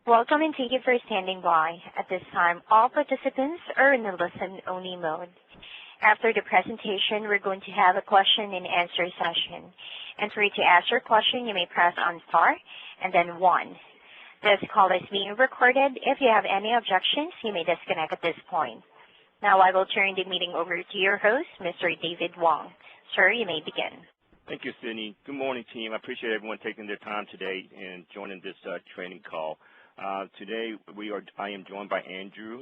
Welcome and thank you for standing by. At this time, all participants are in a listen-only mode. After the presentation, we're going to have a question-and-answer session. And for you to ask your question, you may press on star and then 1. This call is being recorded. If you have any objections, you may disconnect at this point. Now I will turn the meeting over to your host, Mr. David Wong. Sir, you may begin. Thank you, Sydney. Good morning, team. I appreciate everyone taking their time today and joining this training call. Today, I am joined by Andrew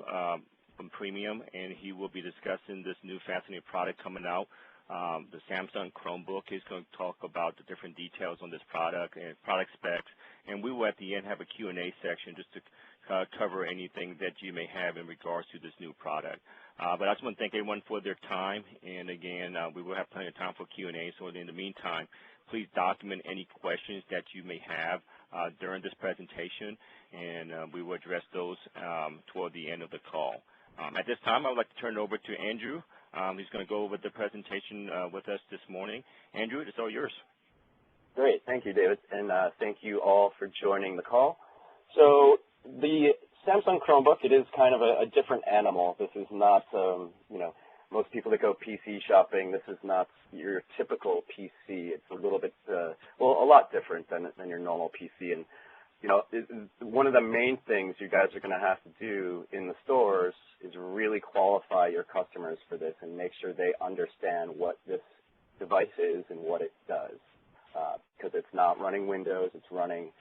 from Premium, and he will be discussing this new fascinating product coming out, the Samsung Chromebook. He's going to talk about the different details on this product and product specs, and we will at the end have a Q&A section just to cover anything that you may have in regards to this new product. But I just want to thank everyone for their time, and again, we will have plenty of time for Q&A, so in the meantime, please document any questions that you may have during this presentation, and we will address those toward the end of the call. At this time, I would like to turn it over to Andrew. He's going to go over the presentation with us this morning. Andrew, it's all yours. Great. Thank you, David, and thank you all for joining the call. So the Samsung Chromebook, it is kind of a different animal. This is not, most people that go PC shopping, this is not your typical PC. It's a little bit, a lot different than your normal PC. And, one of the main things you guys are going to have to do in the stores is really qualify your customers for this and make sure they understand what this device is and what it does. Because it's not running Windows, it's running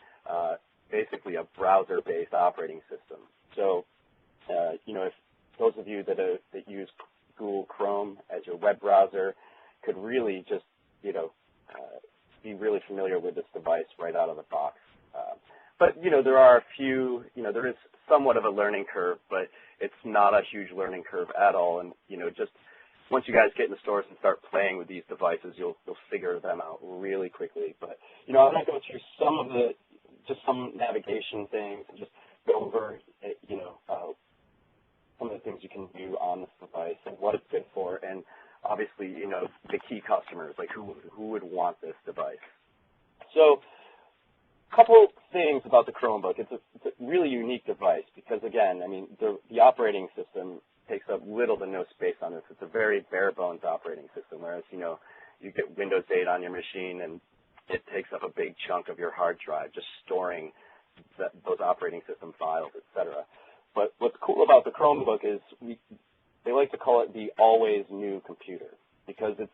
basically a browser-based operating system. So, if those of you that use Google Chrome as your web browser could really just, be really familiar with this device right out of the box. But, there are a few, there is somewhat of a learning curve, but it's not a huge learning curve at all. And, just once you guys get in the stores and start playing with these devices, you'll figure them out really quickly. But, I'm going to go through some navigation things and just go over, some of the things you can do on this device and what it's good for, and obviously, the key customers, like who would want this device. So, a couple things about the Chromebook. It's a really unique device because, again, the operating system takes up little to no space on this. It's a very bare-bones operating system, whereas, you get Windows 8 on your machine and it takes up a big chunk of your hard drive, just storing those operating system files, etc. But what's cool about the Chromebook is they like to call it the always new computer because it's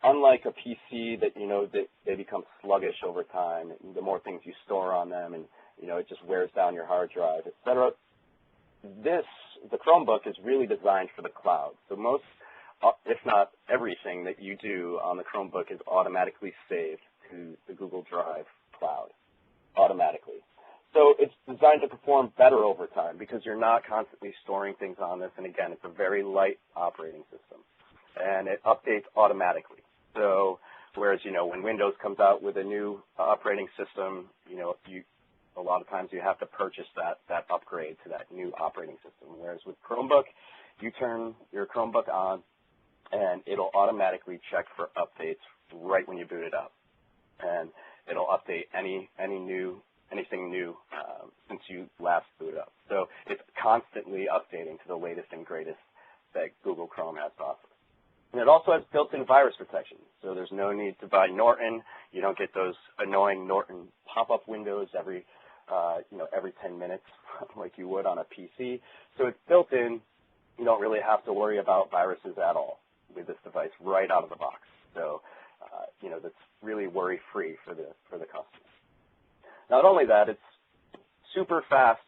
unlike a PC that, they become sluggish over time. The more things you store on them and, it just wears down your hard drive, etc. The Chromebook is really designed for the cloud. So most, if not everything that you do on the Chromebook is automatically saved to the Google Drive cloud automatically. So it's designed to perform better over time because you're not constantly storing things on this. And again, it's a very light operating system. And it updates automatically. So whereas, when Windows comes out with a new operating system, a lot of times you have to purchase that upgrade to that new operating system. Whereas with Chromebook, you turn your Chromebook on and it'll automatically check for updates right when you boot it up. And it'll update anything new since you last boot up. So it's constantly updating to the latest and greatest that Google Chrome has to offer. And it also has built-in virus protection. So there's no need to buy Norton. You don't get those annoying Norton pop-up windows every 10 minutes like you would on a PC. So it's built in. You don't really have to worry about viruses at all with this device right out of the box. So, that's really worry-free for the customer. Not only that, it's super fast.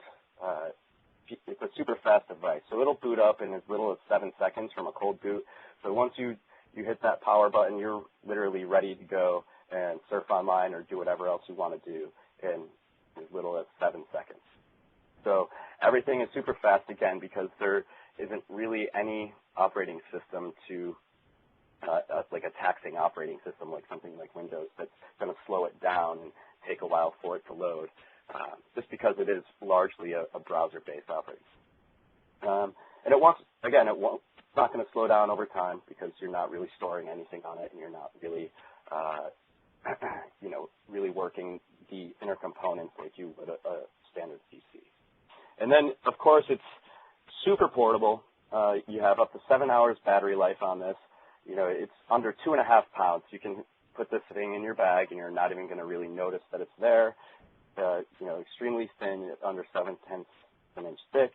It's a super fast device. So it'll boot up in as little as 7 seconds from a cold boot. So once you hit that power button, you're literally ready to go and surf online or do whatever else you want to do in as little as 7 seconds. So everything is super fast, again, because there isn't really any operating system to like a taxing operating system like something like Windows that's going to slow it down and take a while for it to load, just because it is largely a browser-based operating system. And it's not going to slow down over time because you're not really storing anything on it and you're not really, really working the inner components like you would a standard PC. And then, of course, it's super portable. You have up to 7 hours battery life on this. You know, it's under 2.5 pounds. You can put this thing in your bag, and you're not even going to really notice that it's there. You know, extremely thin, under 7/10 of an inch thick.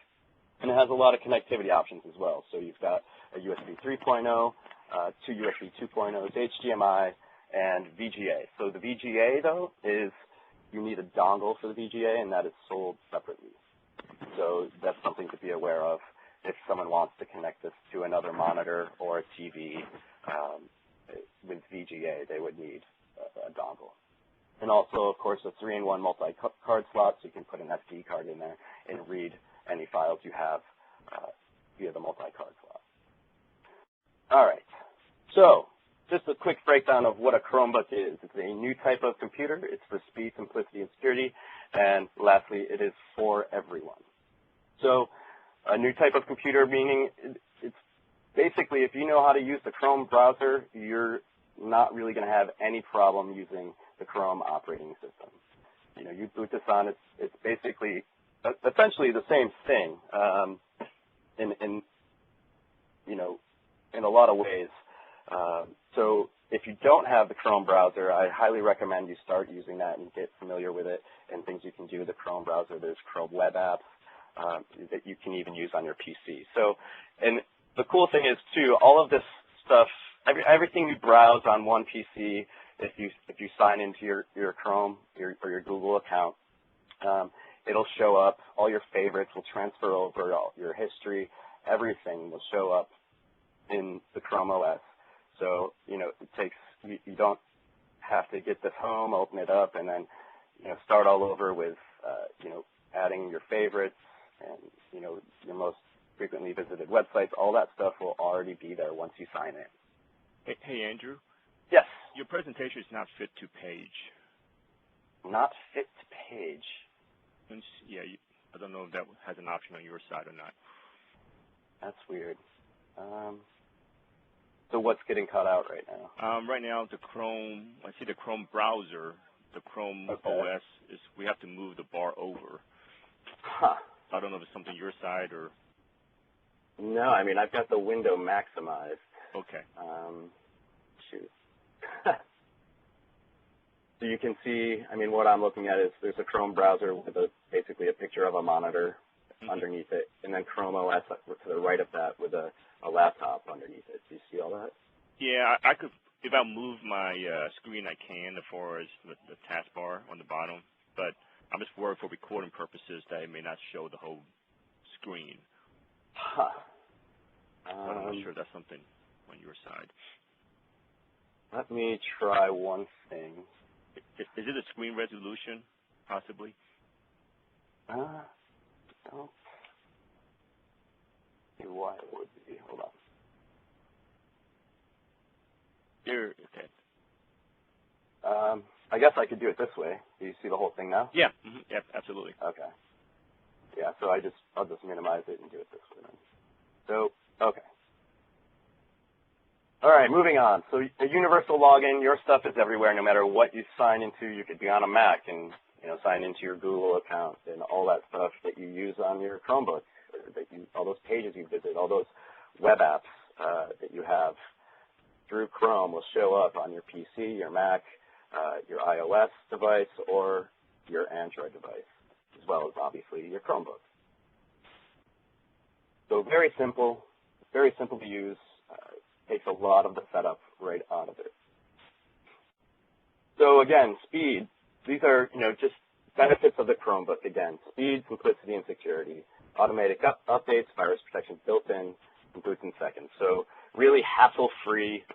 And it has a lot of connectivity options as well. So you've got a USB 3.0, 2 USB 2.0s, HDMI, and VGA. So the VGA, though, is you need a dongle for the VGA, and that is sold separately. So that's something to be aware of. If someone wants to connect this to another monitor or a TV with VGA, they would need a dongle. And also, of course, a 3-in-1 multi-card slot, so you can put an SD card in there and read any files you have via the multi-card slot. All right. So just a quick breakdown of what a Chromebook is. It's a new type of computer. It's for speed, simplicity, and security. And lastly, it is for everyone. So a new type of computer, meaning it's basically if you know how to use the Chrome browser, you're not really going to have any problem using the Chrome operating system. You know, you boot this on, it's basically essentially the same thing in a lot of ways. So if you don't have the Chrome browser, I highly recommend you start using that and get familiar with it and things you can do with the Chrome browser. There's Chrome web apps that you can even use on your PC. So, and the cool thing is too, all of this stuff, everything you browse on one PC, if you sign into your Chrome or your Google account, it'll show up. All your favorites will transfer over. All your history, everything will show up in the Chrome OS. So, you know, it takes, you don't have to get this home, open it up, and then, you know, start all over with, you know, adding your favorites and, you know, your most frequently visited websites. All that stuff will already be there once you sign in. Hey, Andrew. Yes. Your presentation is not fit to page. Not fit to page. Yeah, I don't know if that has an option on your side or not. That's weird. So what's getting cut out right now? Right now, the Chrome, I see the Chrome browser, the Chrome OS, is we have to move the bar over. Huh. I don't know if it's something your side or... No, I mean, I've got the window maximized. Okay. Shoot. So you can see, I mean, what I'm looking at is there's a Chrome browser with basically a picture of a monitor underneath it, and then Chrome OS to the right of that with a laptop underneath it. Do you see all that? Yeah, I could, if I move my screen, I can as far as the taskbar on the bottom, but I'm just worried for recording purposes that it may not show the whole screen. Huh. I'm not sure if that's something on your side. Let me try one thing. Is it a screen resolution, possibly? Don't see why it would be. Hold on. Here, okay. I guess I could do it this way. Do you see the whole thing now? Yeah. Yeah, absolutely. Okay. Yeah. So I'll just minimize it and do it this way then. So okay. All right, moving on. So a universal login, your stuff is everywhere. No matter what you sign into, you could be on a Mac and, you know, sign into your Google account and all that stuff that you use on your Chromebook, all those pages you visit, all those web apps that you have through Chrome will show up on your PC, your Mac, your iOS device, or your Android device, as well as obviously your Chromebook. So very simple to use. Takes a lot of the setup right out of it. So again, speed. These are, you know, just benefits of the Chromebook. Again, speed, simplicity, and security. Automatic updates, virus protection built in, and boots in seconds. So really hassle-free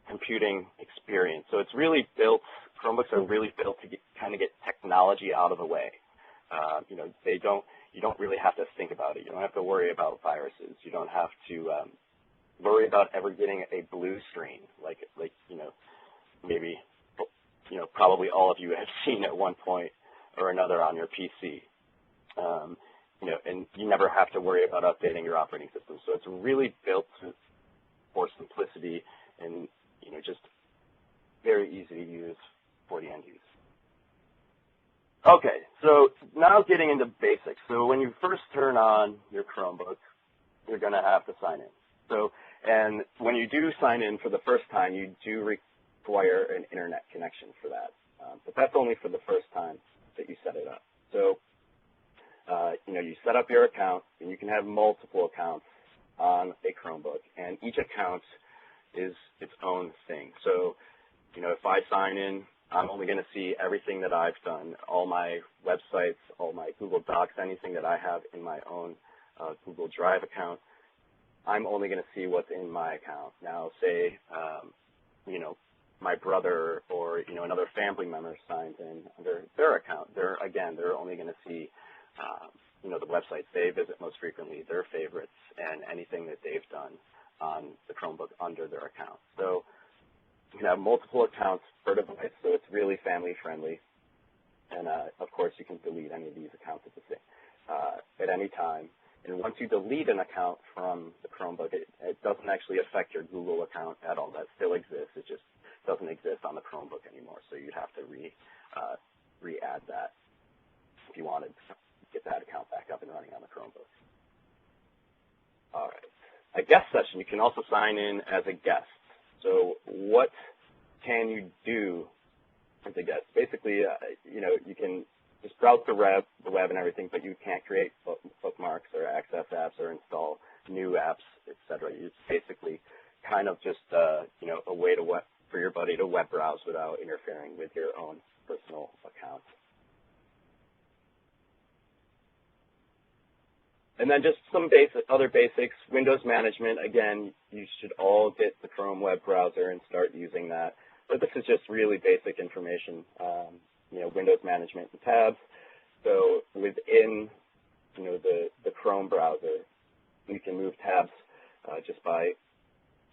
computing experience. So it's really built. Chromebooks are really built to kind of get technology out of the way. You know, you don't really have to think about it. You don't have to worry about viruses. You don't have to worry about ever getting a blue screen, like you know, maybe, you know, probably all of you have seen at one point or another on your PC. You know, and you never have to worry about updating your operating system. So it's really built for simplicity and, you know, just very easy to use for the end user. Okay, so now getting into basics. So when you first turn on your Chromebook, you're going to have to sign in. So, and when you do sign in for the first time, you do require an internet connection for that. But that's only for the first time that you set it up. So, you set up your account, and you can have multiple accounts on a Chromebook, and each account is its own thing. So, if I sign in, I'm only going to see everything that I've done, all my websites, all my Google Docs, anything that I have in my own Google Drive account. I'm only going to see what's in my account. Now, say, my brother or, another family member signs in under their account. They're only going to see, the websites they visit most frequently, their favorites, and anything that they've done on the Chromebook under their account. So you can have multiple accounts per device, so it's really family-friendly. And, of course, you can delete any of these accounts at any time. And once you delete an account from the Chromebook, it doesn't actually affect your Google account at all. That still exists. It just doesn't exist on the Chromebook anymore. So you'd have to re-add that if you wanted to get that account back up and running on the Chromebook. All right. A guest session, you can also sign in as a guest. So what can you do as a guest? Basically, you can just browse the web and everything, but you can't create bookmarks or access apps or install new apps, etc. It's basically kind of just a way for your buddy to web browse without interfering with your own personal account. And then just some other basics. Windows management, again, you should all get the Chrome web browser and start using that. But this is just really basic information, Windows management and tabs. So within, the Chrome browser, you can move tabs just by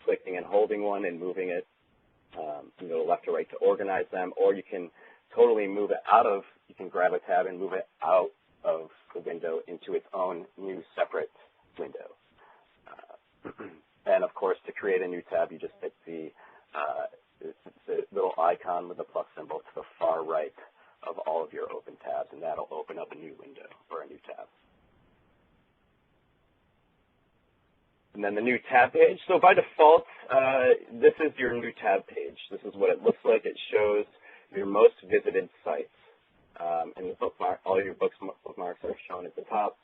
clicking and holding one and moving it, left or right to organize them, or you can totally move it you can grab a tab and move it out of the window into its own new separate window. And of course, to create a new tab, you just hit the little icon with the plus symbol to the far right of all of your open tabs, and that'll open up a new window or a new tab. And then the new tab page. So by default, this is your new tab page. This is what it looks like. It shows your most visited sites. And the bookmark, all your bookmarks are shown at the top.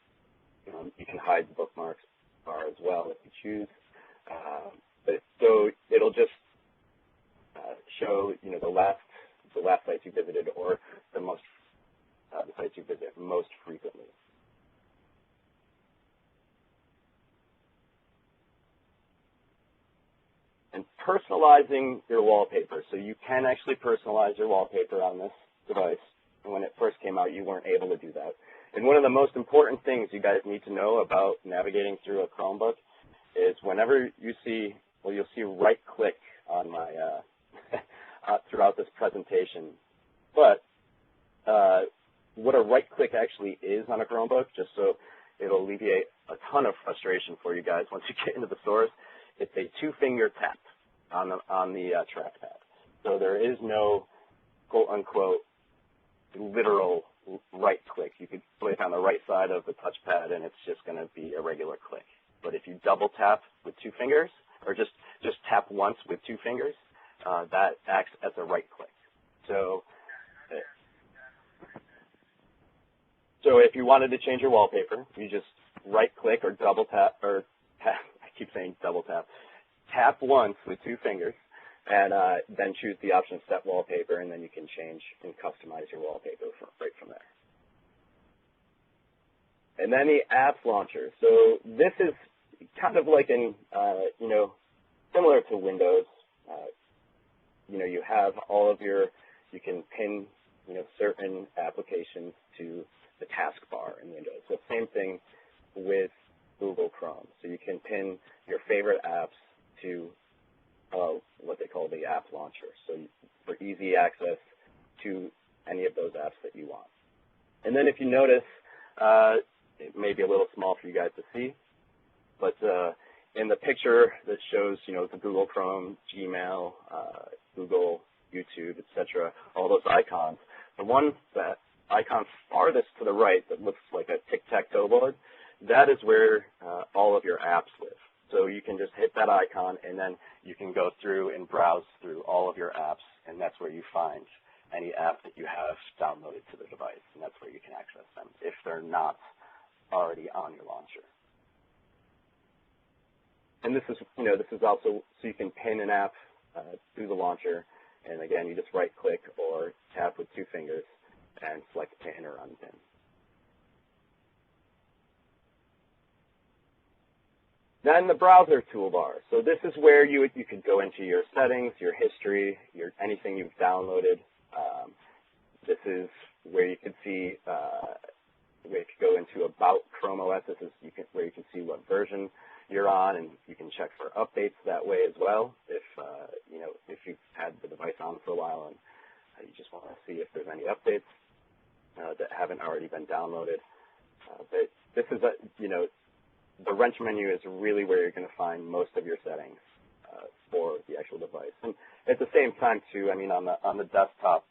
You can hide the bookmarks bar as well if you choose. So it'll just show the last sites you visited or the sites you visit most frequently. And personalizing your wallpaper. So you can actually personalize your wallpaper on this device. And when it first came out, you weren't able to do that. And one of the most important things you guys need to know about navigating through a Chromebook is whenever you see, you'll see right-click on my throughout this presentation. But what a right-click actually is on a Chromebook, just so it'll alleviate a ton of frustration for you guys once you get into the source, it's a two-finger tap on the trackpad. So there is no quote-unquote literal right-click. You could click on the right side of the touchpad, and it's just going to be a regular click. But if you double tap with two fingers, or just tap once with two fingers, that acts as a right-click. So if you wanted to change your wallpaper, you just right-click or double tap, or tap, I keep saying double tap, tap once with two fingers, and then choose the option Set Wallpaper, and then you can change and customize your wallpaper right from there. And then the Apps Launcher. So this is kind of like similar to Windows. You have all of you can pin, certain applications to the taskbar in Windows. So same thing with Google Chrome. So you can pin your favorite apps to what they call the App Launcher. So for easy access to any of those apps that you want. And then if you notice, it may be a little small for you guys to see, but in the picture that shows, the Google Chrome, Gmail, Google, YouTube, etc., all those icons, the one that icon farthest to the right that looks like a tic-tac-toe board, that is where all of your apps live. So you can just hit that icon, and then you can go through and browse through all of your apps, and that's where you find any app that you have downloaded to the device, and that's where you can access them if they're not already on your launcher. And this is also so you can pin an app through the launcher, and again, you just right-click or tap with 2 fingers and select pin or unpin. Then the browser toolbar. So this is where you could go into your settings, your history, anything you've downloaded. This is where you could see, where you could go into About Chrome OS. This is where you can see what version you're on, and you can check for updates that way as well. If if you've had the device on for a while and you just want to see if there's any updates that haven't already been downloaded. But this is the wrench menu is really where you're going to find most of your settings for the actual device. And at the same time, too, I mean, on the desktop,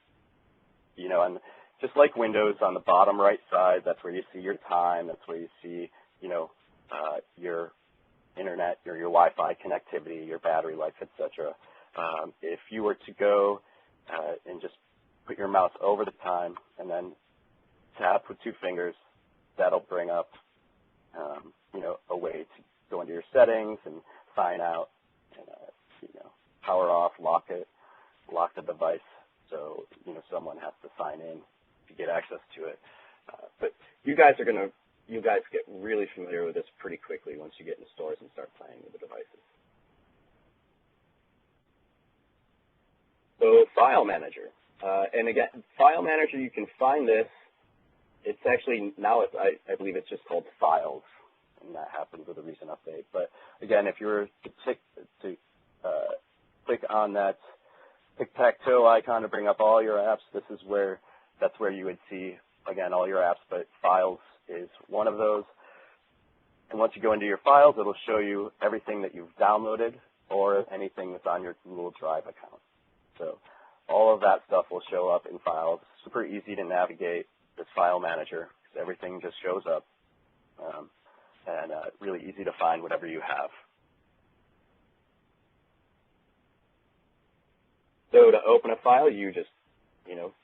and just like Windows, on the bottom right side, that's where you see your time. That's where you see, your internet, your Wi-Fi connectivity, your battery life, etc. If you were to go and just put your mouse over the time and then tap with 2 fingers, that'll bring up a way to go into your settings and sign out, and power off, lock the device, so someone has to sign in to get access to it. But you guys get really familiar with this pretty quickly once you get in stores and start playing with the devices. So File Manager, and again, File Manager, you can find this. It's actually now I believe it's just called Files, and that happens with a recent update. But again, if you were to click on that tic-tac-toe icon to bring up all your apps, that's where you would see, again, all your apps, but Files is one of those. And once you go into your files, it'll show you everything that you've downloaded or anything that's on your Google Drive account. So all of that stuff will show up in Files. Super easy to navigate this File Manager because everything just shows up, and really easy to find whatever you have. So to open a file, you just,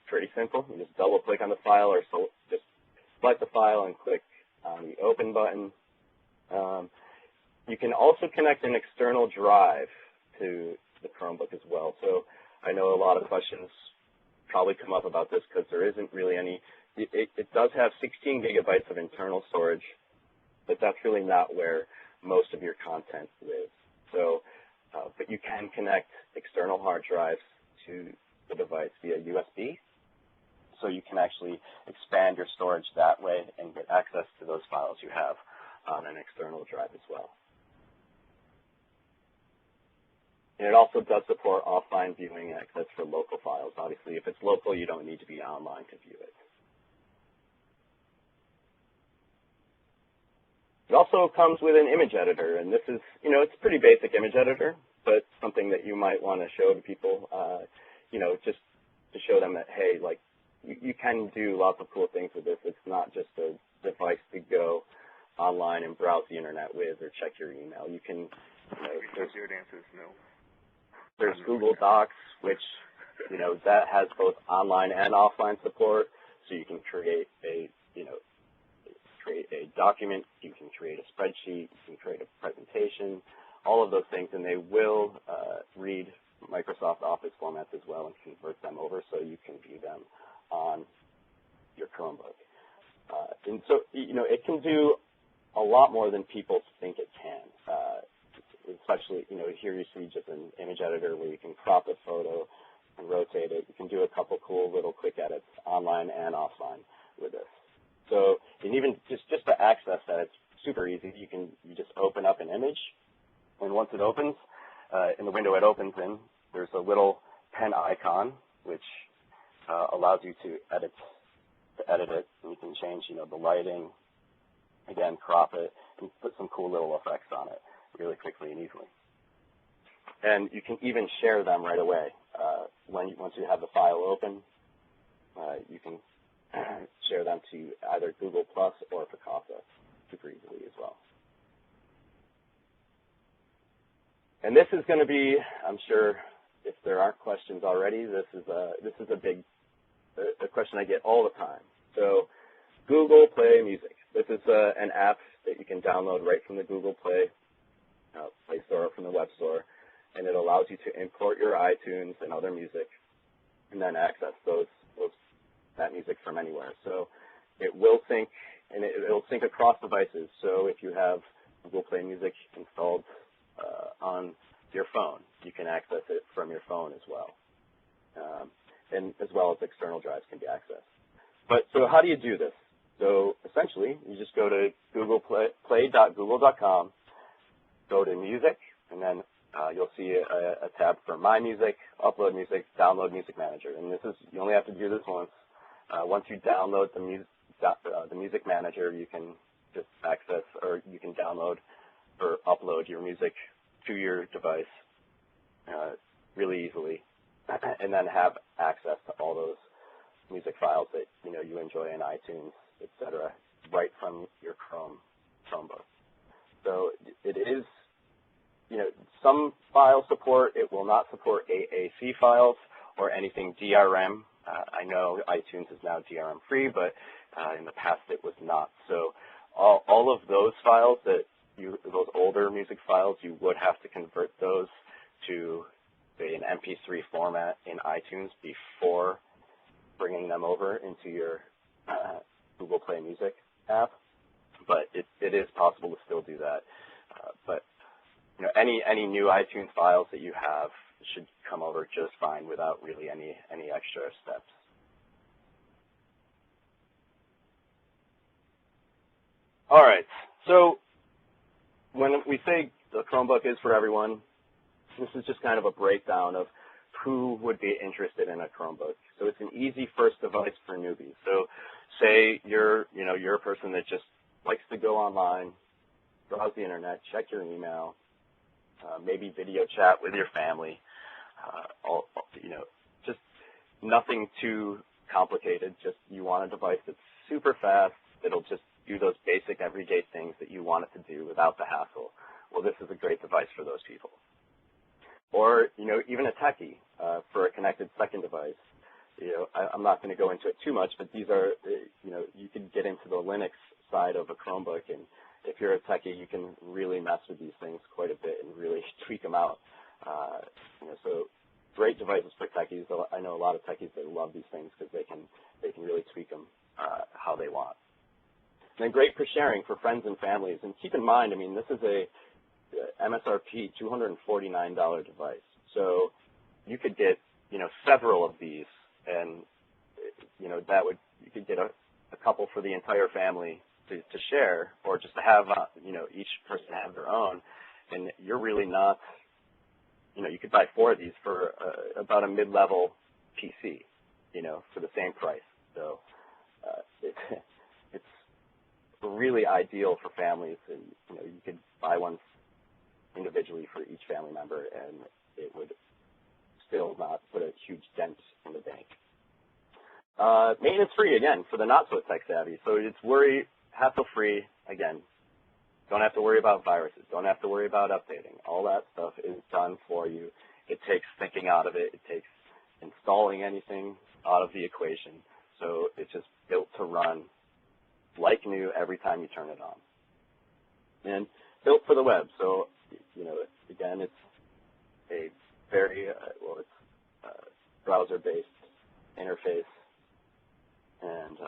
pretty simple. You just double-click on the file or just select the file and click on the Open button. You can also connect an external drive to the Chromebook as well. So I know a lot of questions probably come up about this because there isn't really any. It does have 16 gigabytes of internal storage, but that's really not where most of your content lives. So, but you can connect external hard drives to the device via USB. So you can actually expand your storage that way and get access to those files you have on an external drive as well. And it also does support offline viewing access for local files. Obviously, if it's local, you don't need to be online to view it. It also comes with an image editor, and this is, it's a pretty basic image editor, but something that you might want to show to people, just to show them that, hey, like, you can do lots of cool things with this. It's not just a device to go online and browse the internet with or check your email. You can, there's Google Docs, which, that has both online and offline support, so you can create a document, you can create a spreadsheet, you can create a presentation, all of those things, and they will read Microsoft Office formats as well and convert them over so you can view them on your Chromebook. And so, it can do a lot more than people think it can. Especially, here you see just an image editor where you can crop a photo and rotate it. You can do a couple cool little quick edits online and offline with this. So, and even just to access that, it's super easy. You just open up an image, and once it opens, in the window it opens in, there's a little pen icon which allows you to edit it, and you can change, the lighting, again, crop it, and put some cool little effects on it really quickly and easily. And you can even share them right away. Once you have the file open, you can share them to either Google Plus or Picasa super easily as well. And this is going to be, I'm sure, if there aren't questions already, this is a question I get all the time. So Google Play Music. This is an app that you can download right from the Google Play Store or from the web store, and it allows you to import your iTunes and other music and then access that music from anywhere. So it will sync, and it will sync across devices. So if you have Google Play Music installed on your phone, you can access it from your phone as well. And as well as external drives can be accessed. But so how do you do this? So essentially, you just go to play.google.com, go to Music, and then you'll see a tab for My Music, Upload Music, Download Music Manager. And this is, you only have to do this once. Once you download the Music Manager, you can just access, or you can download or upload your music to your device really easily, and then have access to all those music files that you enjoy in iTunes, etc., right from your Chromebook. So it is, some file support. It will not support AAC files or anything DRM. I know iTunes is now DRM free, but in the past it was not. So all of those files those older music files, you would have to convert those to, say, an MP3 format in iTunes before bringing them over into your Google Play Music app. But it is possible to still do that. But any new iTunes files that you have should come over just fine without really any extra steps. All right. So when we say the Chromebook is for everyone, this is just kind of a breakdown of who would be interested in a Chromebook. So it's an easy first device for newbies. So say you're a person that just likes to go online, browse the internet, check your email, maybe video chat with your family, just nothing too complicated. Just you want a device that's super fast, that'll just do those basic everyday things that you want it to do without the hassle. Well, this is a great device for those people. Or, even a techie for a connected second device. I'm not going to go into it too much, but these are, you can get into the Linux side of a Chromebook, and if you're a techie, you can really mess with these things quite a bit and really tweak them out. So great devices for techies. I know a lot of techies that love these things because they can really tweak them how they want. And then great for sharing for friends and families. And keep in mind, this is a MSRP $249 device. So you could get, several of these, and you could get a couple for the entire family to share, or just to have, each person have their own. And you're really not, you could buy 4 of these for about a mid-level PC, for the same price. So it's really ideal for families, and you could buy one individually for each family member, and it would still not put a huge dent in the bank. Maintenance free, again, for the not so tech savvy. So it's hassle-free, again. Don't have to worry about viruses. Don't have to worry about updating. All that stuff is done for you. It takes thinking out of it. It takes installing anything out of the equation. So it's just built to run like new every time you turn it on. And built for the web. So, again, it's a very, it's browser-based interface. And,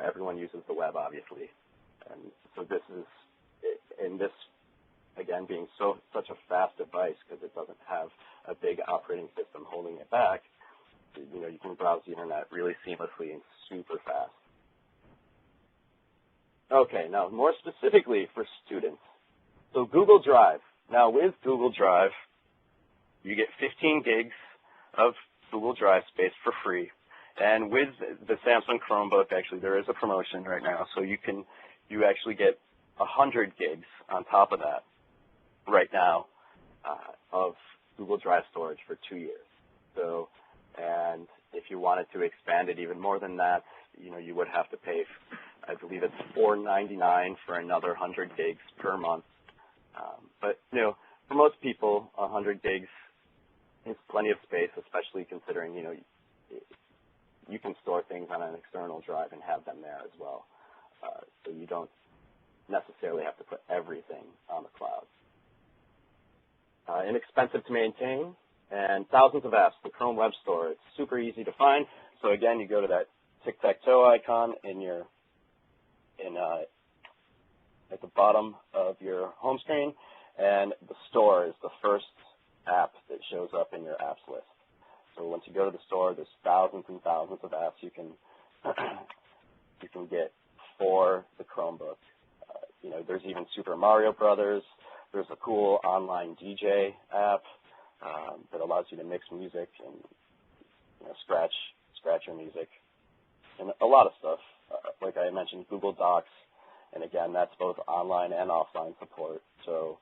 everyone uses the web, obviously. And so this is, again, being such a fast device because it doesn't have a big operating system holding it back, you can browse the internet really seamlessly and super fast. Okay, now more specifically for students. So Google Drive. Now with Google Drive, you get 15 gigs of Google Drive space for free. And with the Samsung Chromebook, actually, there is a promotion right now. So you actually get 100 gigs on top of that right now of Google Drive storage for 2 years. So, and if you wanted to expand it even more than that, you would have to pay, I believe it's $4.99 for another 100 gigs per month. But for most people, 100 gigs is plenty of space, especially considering you can store things on an external drive and have them there as well. So you don't necessarily have to put everything on the cloud. Inexpensive to maintain, and thousands of apps. The Chrome Web Store, it's super easy to find. So again, you go to that tic-tac-toe icon at the bottom of your home screen, and the store is the first app that shows up in your apps list. So once you go to the store, there's thousands and thousands of apps you can get for the Chromebook. There's even Super Mario Brothers. There's a cool online DJ app that allows you to mix music and scratch your music, and a lot of stuff. Like I mentioned, Google Docs, and again, that's both online and offline support. So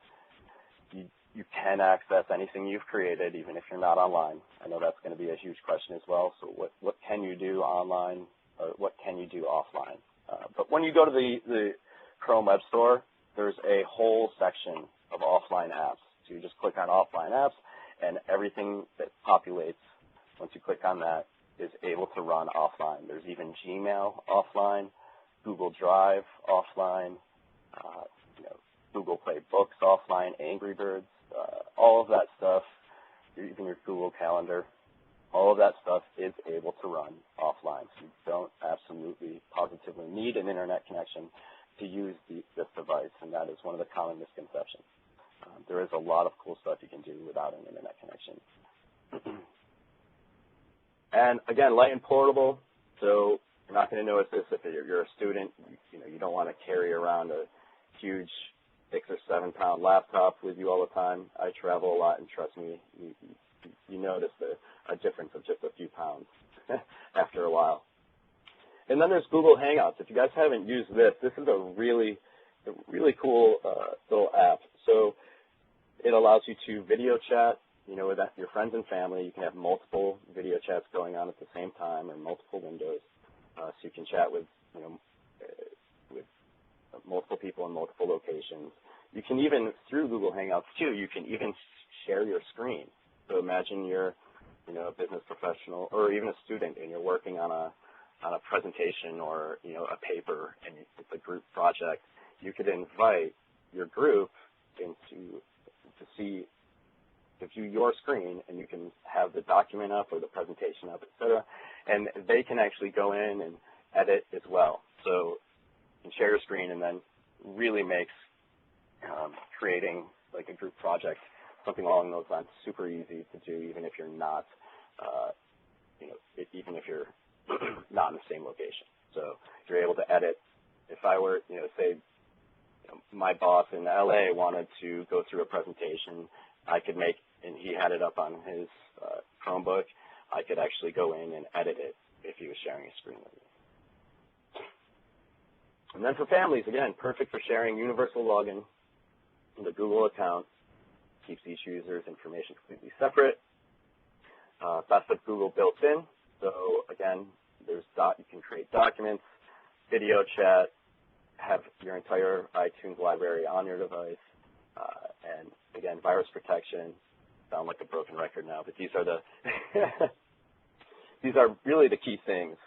you can access anything you've created, even if you're not online. I know that's going to be a huge question as well. So what can you do online, or what can you do offline? But when you go to the Chrome Web Store, there's a whole section of offline apps. So you just click on offline apps, and everything that populates once you click on that is able to run offline. There's even Gmail offline, Google Drive offline, Google Play Books offline, Angry Birds, all of that stuff, even your Google Calendar, all of that stuff is able to run offline. So you don't absolutely positively need an internet connection to use this device, and that is one of the common misconceptions. There is a lot of cool stuff you can do without an internet connection. And again, light and portable, so you're not going to notice this if you're a student. You don't want to carry around a huge 6 or 7 pound laptop with you all the time. I travel a lot, and trust me, you notice a difference of just a few pounds after a while. And then there's Google Hangouts. If you guys haven't used this is a really cool little app. So it allows you to video chat, with your friends and family. You can have multiple video chats going on at the same time, or multiple windows. So you can chat with multiple people in multiple locations. You can even, through Google Hangouts too, you can even share your screen. So imagine you're, a business professional or even a student, and you're working on a presentation or, a paper, and it's a group project. You could invite your group to view your screen, and you can have the document up or the presentation up, etc. And they can actually go in and edit as well. So you can share your screen, and then really makes creating like a group project, something along those lines, super easy to do, even if you're not, even if you're not in the same location. So you're able to edit. If I were, say, my boss in LA wanted to go through a presentation, I could make, and he had it up on his Chromebook, I could actually go in and edit it if he was sharing a screen with me. And then for families, again, perfect for sharing universal login in the Google account. Keeps each user's information completely separate. Best of Google built in. So again, you can create documents, video chat, have your entire iTunes library on your device, and again, virus protection. Sound like a broken record now, but these are the these are really the key things,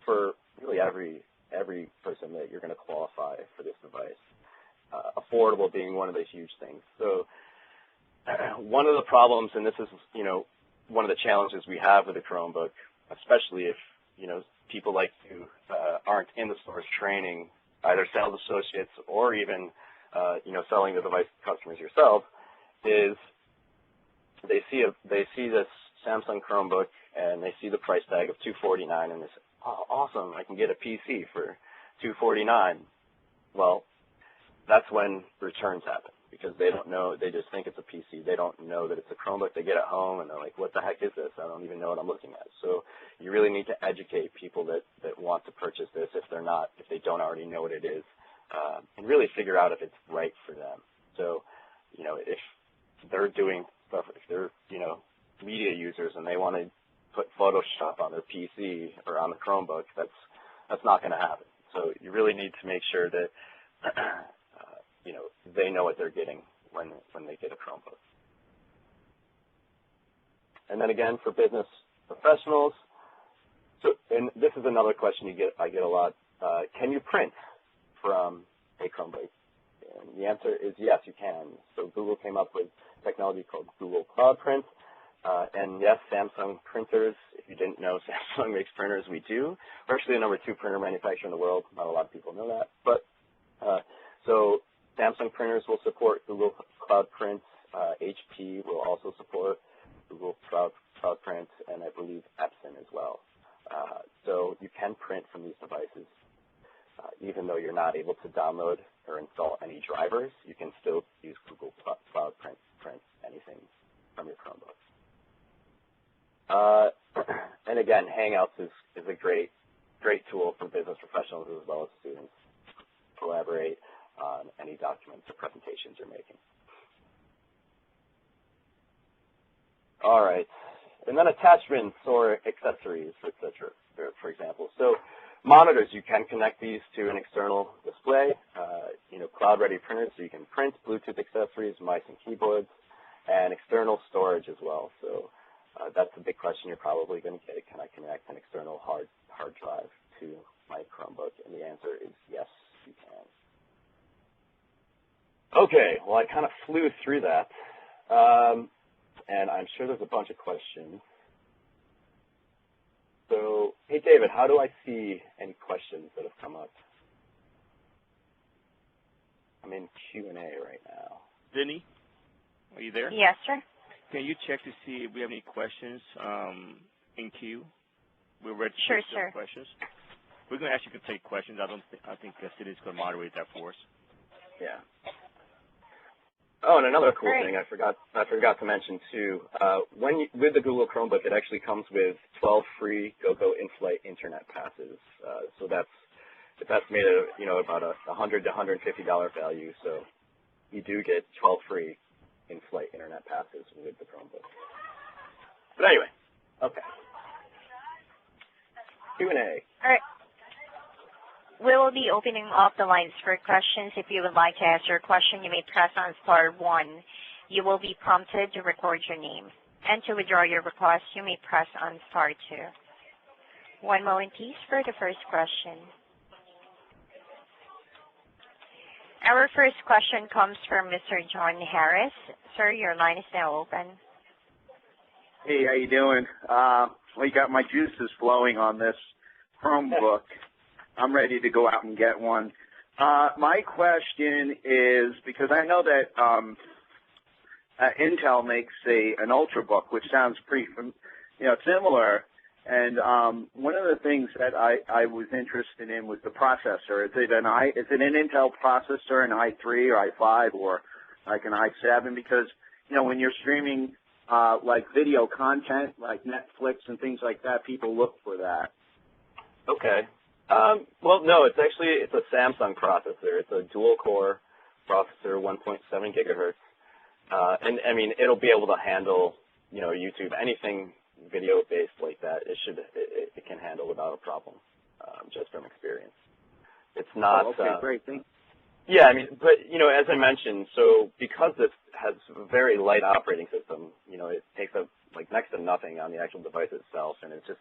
for really every person that you're going to qualify for this device. Affordable being one of the huge things. So one of the problems, and this is one of the challenges we have with the Chromebook, especially if people like you aren't in the stores training either sales associates or even selling the device to customers yourself, is they see this Samsung Chromebook and they see the price tag of $249 and they say, oh, awesome, I can get a PC for $249. Well, that's when returns happen, because they don't know, they just think it's a PC. They don't know that it's a Chromebook. They get it home and they're like, what the heck is this? I don't even know what I'm looking at. So you really need to educate people that want to purchase this if they don't already know what it is, and really figure out if it's right for them. So, if they're doing stuff, if they're, media users and they want to put Photoshop on their PC or on the Chromebook. That's not going to happen. So you really need to make sure that they know what they're getting when they get a Chromebook. And then again, for business professionals, and this is another question I get a lot. Can you print from a Chromebook? And the answer is yes, you can. So Google came up with technology called Google Cloud Print. And yes, Samsung printers, if you didn't know, Samsung makes printers. We do. We're actually the number 2 printer manufacturer in the world. Not a lot of people know that. But so Samsung printers will support Google Cloud Print. HP will also support Google Cloud Print, and I believe Epson as well. So you can print from these devices. Even though you're not able to download or install any drivers, you can still use Google Cloud Print anything from your Chromebook. And again, Hangouts is a great tool for business professionals as well as students to collaborate on any documents or presentations you're making. All right, and then attachments or accessories, etc. For example, so monitors, you can connect these to an external display. Cloud-ready printers, so you can print Bluetooth accessories, mice and keyboards, and external storage as well. So that's a big question you're probably going to get. Can I connect an external hard drive to my Chromebook? And the answer is yes, you can. Okay, well, I kind of flew through that, and I'm sure there's a bunch of questions. So, hey, David, how do I see any questions that have come up? I'm in Q&A right now. Vinny, are you there? Yes, sir. Can you check to see if we have any questions in queue? We're ready to Sure, take sir. questions. We're going to actually take questions. I think Cindy's going to moderate that for us. Yeah. Oh, and another cool thing I forgot to mention too. With the Google Chromebook, it actually comes with 12 free GoGo in-flight internet passes. So it's estimated, about a $100 to $150 value. So you do get 12 free in-flight internet passes with the Chromebook. But anyway, okay. Q&A. All right. We will be opening up the lines for questions. If you would like to ask your question, you may press on *1. You will be prompted to record your name. And to withdraw your request, you may press on *2. One moment, please, for the first question. Our first question comes from Mr. John Harris. Sir, your line is now open. Hey, how you doing? Well, you got my juices flowing on this Chromebook. I'm ready to go out and get one. My question is, because I know that Intel makes an Ultrabook, which sounds pretty, similar. And one of the things that I was interested in was the processor. Is it an Intel processor, an i3 or i5, or like an i7? Because when you're streaming like video content, like Netflix and things like that, people look for that. Okay. Well, no, it's a Samsung processor. It's a dual-core processor, 1.7 gigahertz. And, I mean, it'll be able to handle, YouTube, anything video-based like that. It can handle without a problem, just from experience. It's not... Oh, okay, great. Thanks. Yeah, I mean, but, as I mentioned, so because this has a very light operating system, it takes up, next to nothing on the actual device itself, and it's just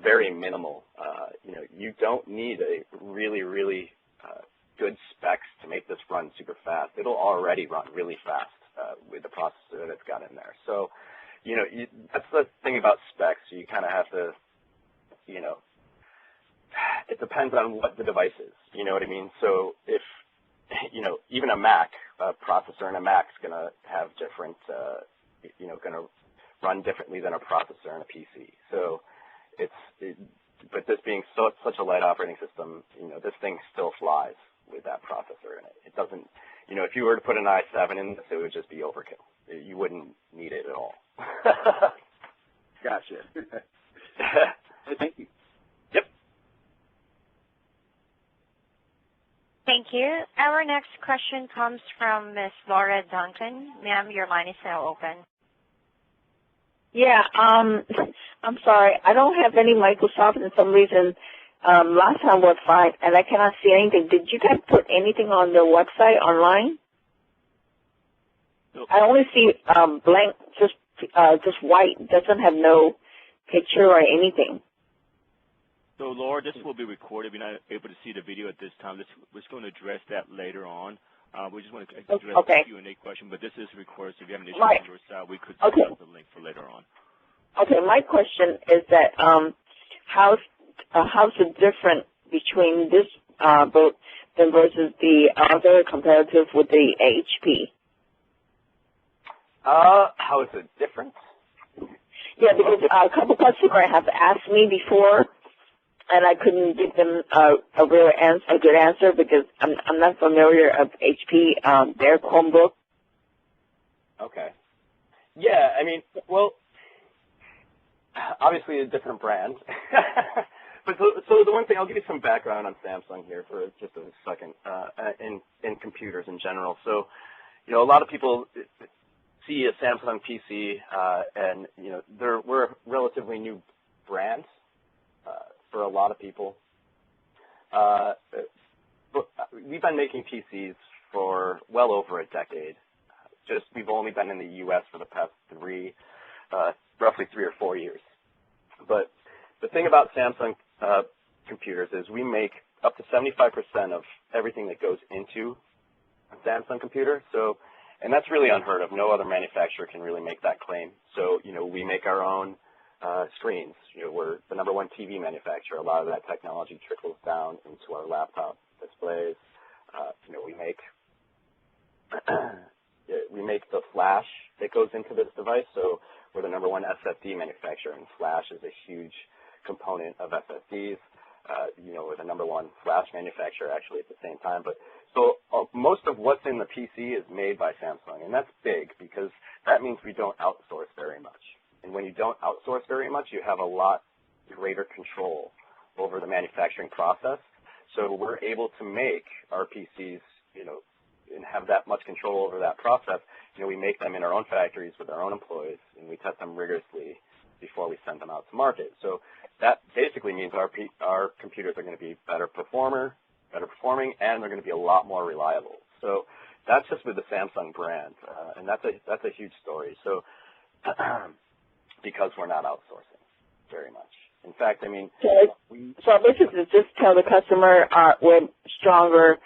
very minimal. You don't need a really, really good specs to make this run super fast. It'll already run really fast with the processor that it's got in there. So, that's the thing about specs. You kind of have to, it depends on what the device is. You know what I mean? So if, even a Mac, a processor in a Mac is going to have different, going to run differently than a processor in a PC. So but this being such a light operating system, this thing still flies with that processor in it. It doesn't, if you were to put an i7 in this, it would just be overkill. You wouldn't need it at all. Gotcha. Thank you. Yep. Thank you. Our next question comes from Ms. Laura Duncan. Ma'am, your line is now open. Yeah, I'm sorry, I don't have any Microsoft for some reason. Last time was fine, and I cannot see anything. Did you guys put anything on the website online? Nope. I only see blank, just white. Doesn't have no picture or anything. So, Laura, this will be recorded. We're not able to see the video at this time. We're just going to address that later on. We just want to address the Q&A question, but this is recorded, so if you have an issue on your side, we could send out the link for later on. Okay, my question is that how's it different between this book than versus the other comparative with the HP? How is it different? Yeah, because a couple customers have asked me before, and I couldn't give them a good answer because I'm not familiar of HP, their Chromebook. Okay. Yeah, I mean, well, obviously a different brand. But so the one thing, I'll give you some background on Samsung here for just a second, in computers in general. So, you know, a lot of people see a Samsung PC, and, you know, we're a relatively new brand for a lot of people. But we've been making PCs for well over a decade. We've only been in the U.S. for the past roughly 3 or 4 years. But the thing about Samsung computers is we make up to 75% of everything that goes into a Samsung computer. So, and that's really unheard of. No other manufacturer can really make that claim. So, you know, we make our own screens. You know, we're the #1 TV manufacturer. A lot of that technology trickles down into our laptop displays. You know, we make the flash that goes into this device. So we're the #1 SSD manufacturer, and flash is a huge component of SSDs. You know, we're the #1 flash manufacturer actually at the same time. But so most of what's in the PC is made by Samsung, and that's big because that means we don't outsource very much. And when you don't outsource very much, you have a lot greater control over the manufacturing process. So we're able to make our PCs, you know, and have that much control over that process. You know, we make them in our own factories with our own employees, and we test them rigorously before we send them out to market. So that basically means our computers are going to be better performing, and they're going to be a lot more reliable. So that's just with the Samsung brand, and that's a huge story. So because we're not outsourcing very much. In fact, I mean, so basically just tell the customer we're stronger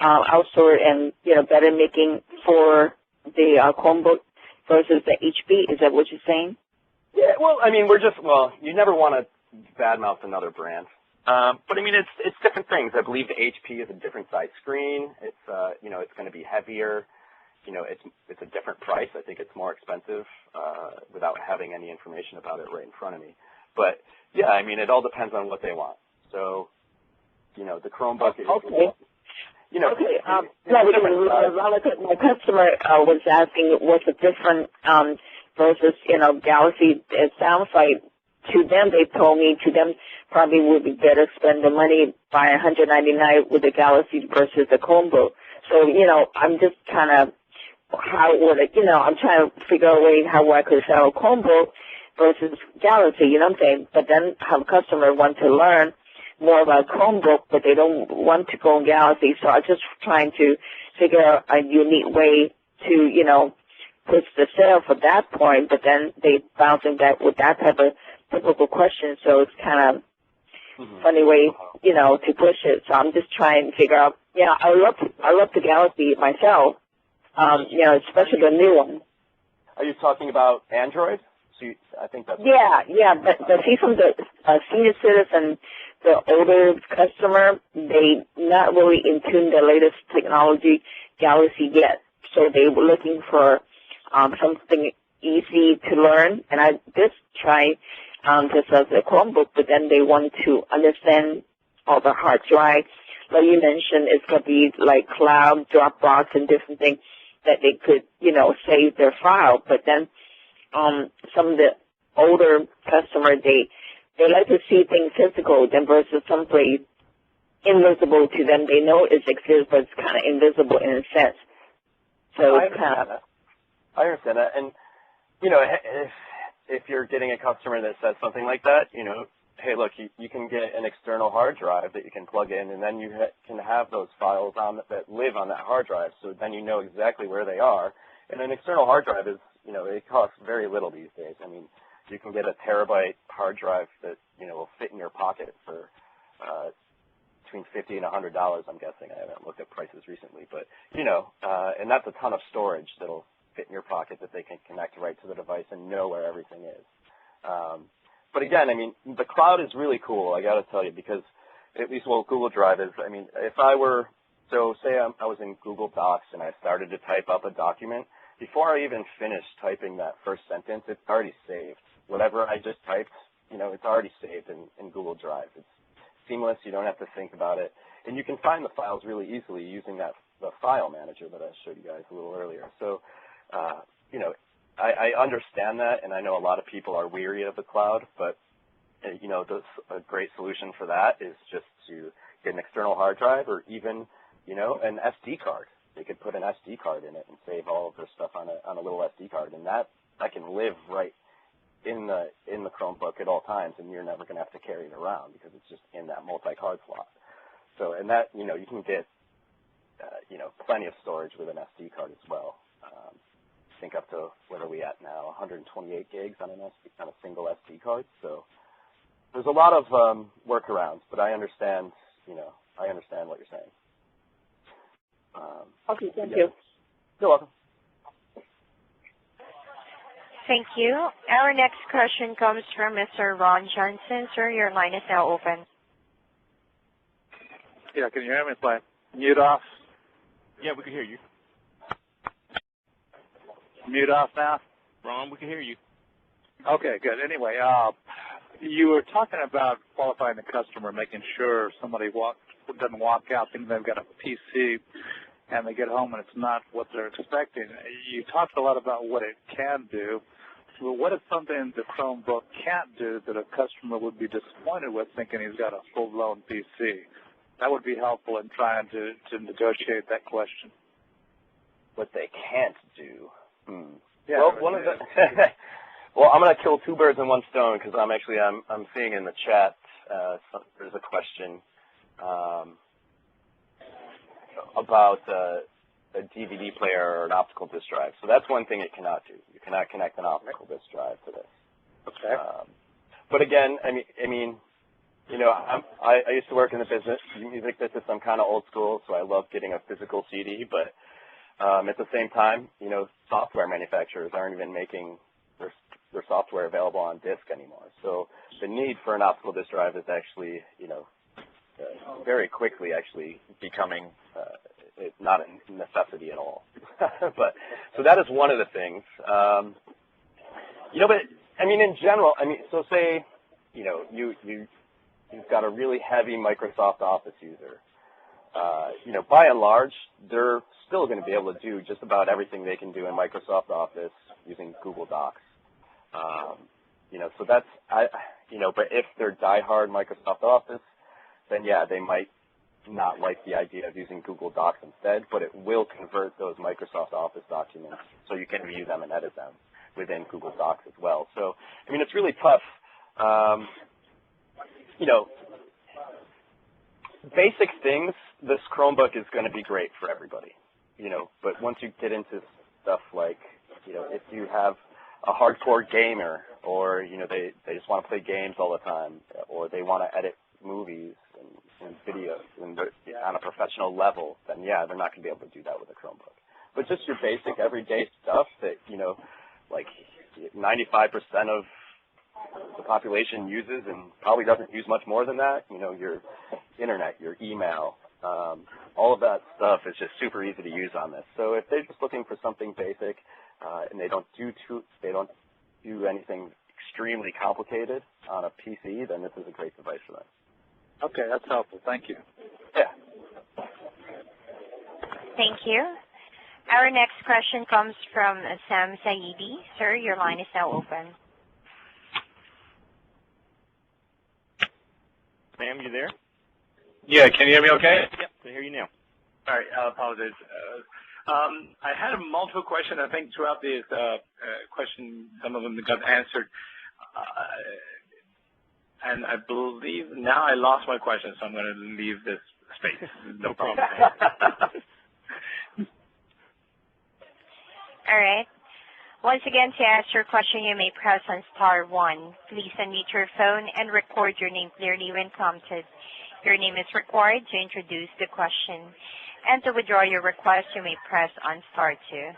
outsourced and, you know, better making for the Chromebook versus the HP. Is that what you're saying? Yeah, well, I mean, you never want to badmouth another brand. But I mean, it's different things. I believe the HP is a different size screen. It's, you know, it's going to be heavier. You know, it's a different price. I think it's more expensive without having any information about it right in front of me. But yeah, I mean, it all depends on what they want. So, you know, the Chromebook is, you know. Okay. No, because my customer was asking what's the difference versus, you know, Galaxy. It sounds like to them, they told me to them probably would be better spend the money by $199 with the Galaxy versus the Chromebook. So, you know, I'm just kind of I'm trying to figure out a way how I could sell a Chromebook versus Galaxy, you know what I'm saying? But then have a customer want to learn more about Chromebook, but they don't want to go on Galaxy. So I'm just trying to figure out a unique way to, you know, push the sale for that point, but then they bouncing back with that type of typical question. So it's kind of funny way, you know, to push it. So I'm just trying to figure out, yeah, I love the Galaxy myself, you know, especially the new one. Are you talking about Android? So I think that's... Yeah, but see from the senior citizen, the older customer, they not really in tune the latest technology Galaxy yet. So they were looking for something easy to learn, and I just try just as a Chromebook, but then they want to understand all the hard drive. Like you mentioned, it's going to be like cloud, Dropbox, and different things that they could, you know, save their file. But then some of the older customer, they like to see things physical than versus someplace invisible to them. They know it exists, but it's kind of invisible in a sense. So it's kind of... I understand that. And, you know, if you're getting a customer that says something like that, hey, look, you can get an external hard drive that you can plug in, and then you can have those files that live on that hard drive, so then you know exactly where they are. And an external hard drive is, it costs very little these days. I mean, you can get a terabyte hard drive that, will fit in your pocket for between $50 and $100, I'm guessing. I haven't looked at prices recently, but, and that's a ton of storage that'll fit in your pocket that they can connect right to the device and know where everything is. But again, I mean, the cloud is really cool, I got to tell you, because at least what Google Drive is, I mean, if I were, so say I was in Google Docs and I started to type up a document, before I even finished typing that first sentence, it's already saved. Whatever I just typed, it's already saved in Google Drive. It's seamless. You don't have to think about it. And you can find the files really easily using the file manager that I showed you guys a little earlier. So, I understand that, and I know a lot of people are weary of the cloud, but, a great solution for that is just to get an external hard drive or even, an SD card. They could put an SD card in it and save all of their stuff on a little SD card, and that can live right in the Chromebook at all times, and you're never going to have to carry it around because it's just in that multi-card slot. So, and that, you can get, plenty of storage with an SD card as well. Think up to, what are we at now, 128 gigs on a single SD card. So there's a lot of workarounds, but I understand, I understand what you're saying. Okay, thank you. You're welcome. Thank you. Our next question comes from Mr. Ron Johnson. Sir, your line is now open. Yeah, can you hear me? If I mute off? Yeah, we can hear you. Mute off now? Ron, we can hear you. Okay, good. Anyway, you were talking about qualifying the customer, making sure somebody doesn't walk out thinking they've got a PC and they get home and it's not what they're expecting. You talked a lot about what it can do. Well, what is something the Chromebook can't do that a customer would be disappointed with thinking he's got a full-blown PC? That would be helpful in trying to negotiate that question. What they can't do. Yeah, well, one of the well, I'm going to kill two birds in one stone because I'm seeing in the chat there's a question about a DVD player or an optical disk drive. So that's one thing it cannot do. You cannot connect an optical disk drive to this. Okay. But again, I mean, I used to work in the music business. I'm kind of old school, so I love getting a physical CD. But at the same time, software manufacturers aren't even making their software available on disk anymore. So the need for an optical disk drive is actually, very quickly actually becoming not a necessity at all. But so that is one of the things. But I mean, in general, so say, you've got a really heavy Microsoft Office user. By and large, they're still going to be able to do just about everything they can do in Microsoft Office using Google Docs. So that's, but if they're diehard Microsoft Office, then yeah, they might not like the idea of using Google Docs instead, but it will convert those Microsoft Office documents so you can view them and edit them within Google Docs as well. So, it's really tough. Basic things, this Chromebook is going to be great for everybody, but once you get into stuff like, if you have a hardcore gamer or, they just want to play games all the time or they want to edit movies and videos on a professional level, then yeah, they're not going to be able to do that with a Chromebook. But just your basic everyday stuff that, like 95% of the population uses and probably doesn't use much more than that, your internet, your email, all of that stuff is just super easy to use on this. So if they're just looking for something basic and they don't do anything extremely complicated on a PC, then this is a great device for them. Okay, that's helpful. Thank you. Yeah. Thank you. Our next question comes from Sam Saidi. Sir, your line is now open. Sam, you there? Yeah, can you hear me okay? Yep, I hear you now. All right, I apologize. I had multiple questions. I think throughout this question, some of them got answered. And I believe now I lost my question, so I'm going to leave this space. No problem. All right. Once again, to ask your question, you may press on *1. Please unmute your phone and record your name clearly when prompted. Your name is required to introduce the question. And to withdraw your request, you may press on *2.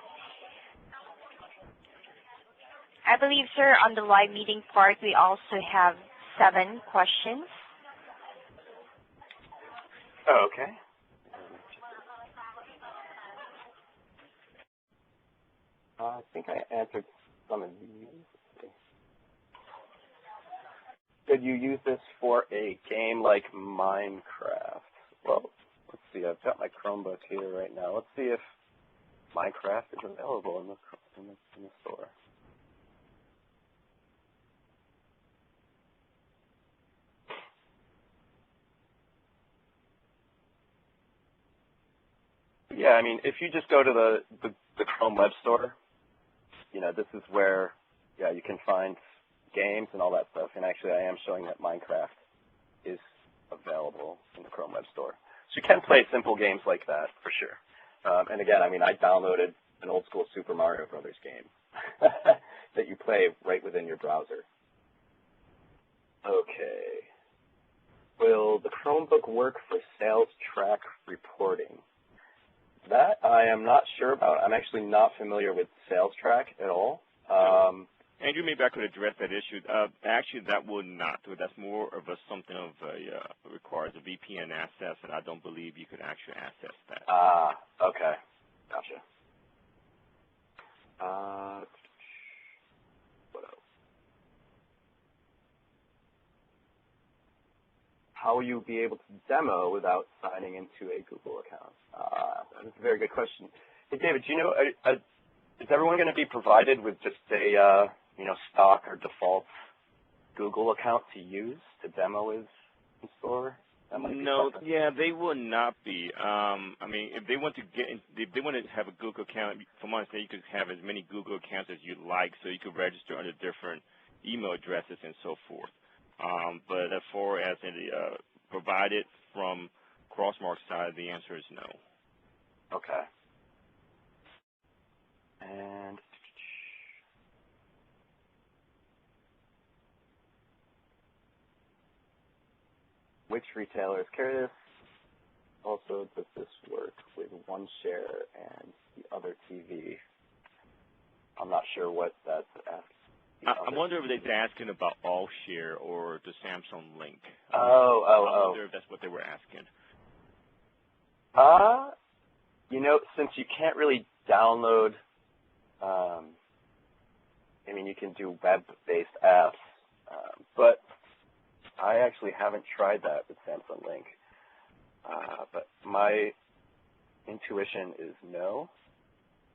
I believe, sir, on the live meeting part, we also have 7 questions. Oh, okay. I think I answered some of these. Could you use this for a game like Minecraft? Well, let's see. I've got my Chromebook here right now. Let's see if Minecraft is available in the store. Yeah, I mean, if you just go to the Chrome Web Store, this is where, you can find games and all that stuff. And actually, I am showing that Minecraft is available in the Chrome Web Store. So you can play simple games like that, for sure. And again, I mean, I downloaded an old school Super Mario Brothers game that you play right within your browser. Okay. Will the Chromebook work for sales track reporting? That I am not sure about. I'm actually not familiar with sales track at all. Andrew, maybe I could address that issue. Actually, that would not do it. That's more of something of requires a VPN access, and I don't believe you could actually access that. Okay. Gotcha. What else? How will you be able to demo without signing into a Google account? That's a very good question. Hey, David, do you know, is everyone going to be provided with just a, stock or default Google account to use to demo in store? No, they will not be. I mean, if they want to have a Google account, from what I say, you could have as many Google accounts as you'd like, so you could register under different email addresses and so forth. But as far as provided from Crossmark's side, the answer is no. Okay. And which retailers carry this? Also, does this work with one share and the other TV? I'm not sure what that's asking. I wonder if they're asking about All Share or the Samsung Link. I wonder if that's what they were asking. Since you can't really download, you can do web-based apps, but I actually haven't tried that with Samsung Link. But my intuition is no.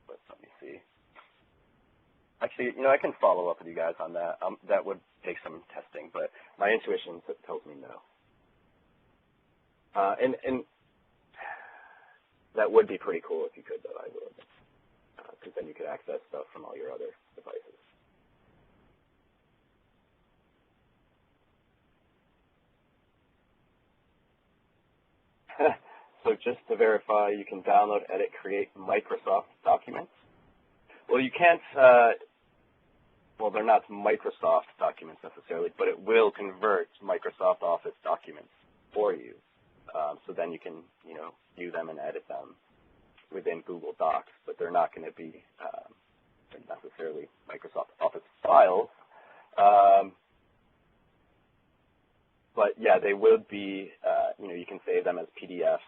But let me see. Actually, I can follow up with you guys on that. That would take some testing, but my intuition tells me no. And that would be pretty cool if you could, though. I would, because then you could access stuff from all your other devices. So just to verify, you can download, edit, create Microsoft documents. Well, you can't, well, they're not Microsoft documents necessarily, but it will convert Microsoft Office documents for you. So then you can, view them and edit them within Google Docs, but they're not going to be necessarily Microsoft Office files. But yeah, they will be, you can save them as PDFs.